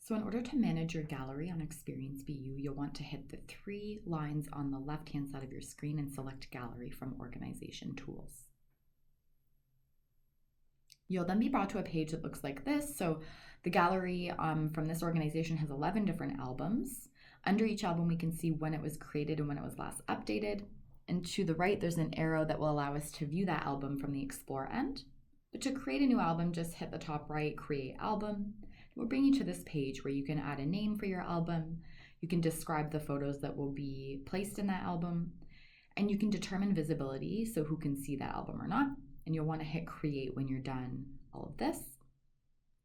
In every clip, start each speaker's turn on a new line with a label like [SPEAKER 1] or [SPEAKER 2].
[SPEAKER 1] So in order to manage your gallery on ExperienceBU, you'll want to hit the 3 lines on the left-hand side of your screen and select Gallery from Organization Tools. You'll then be brought to a page that looks like this. So the gallery from this organization has 11 different albums. Under each album, we can see when it was created and when it was last updated. And to the right, there's an arrow that will allow us to view that album from the Explore end. But to create a new album, just hit the top right, Create Album. It will bring you to this page where you can add a name for your album, you can describe the photos that will be placed in that album, and you can determine visibility, so who can see that album or not, and you'll want to hit Create when you're done all of this.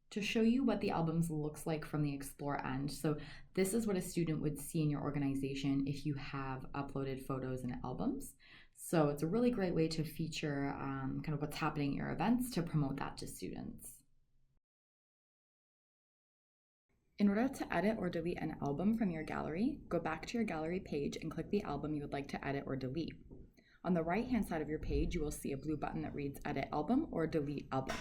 [SPEAKER 1] To show you what the albums looks like from the Explore end, so this is what a student would see in your organization if you have uploaded photos and albums. So it's a really great way to feature kind of what's happening at your events to promote that to students. In order to edit or delete an album from your gallery, go back to your gallery page and click the album you would like to edit or delete. On the right-hand side of your page, you will see a blue button that reads Edit Album or Delete Album.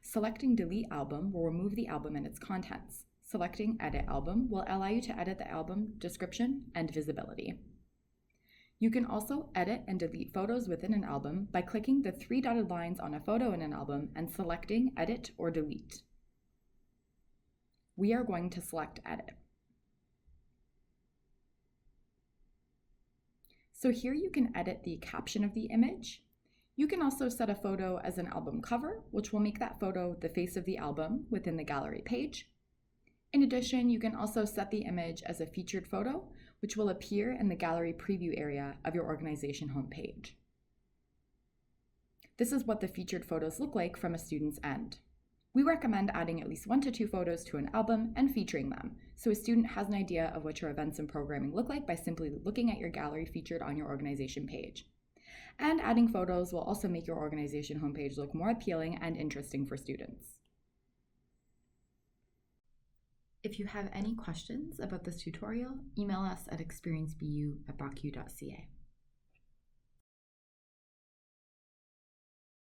[SPEAKER 1] Selecting Delete Album will remove the album and its contents. Selecting Edit Album will allow you to edit the album description and visibility. You can also edit and delete photos within an album by clicking the 3 dotted lines on a photo in an album and selecting Edit or Delete. We are going to select Edit. So here you can edit the caption of the image. You can also set a photo as an album cover, which will make that photo the face of the album within the gallery page. In addition, you can also set the image as a featured photo, which will appear in the gallery preview area of your organization homepage. This is what the featured photos look like from a student's end. We recommend adding at least 1 to 2 photos to an album and featuring them, so a student has an idea of what your events and programming look like by simply looking at your gallery featured on your organization page. And adding photos will also make your organization homepage look more appealing and interesting for students. If you have any questions about this tutorial, email us at experiencebu@brocu.ca.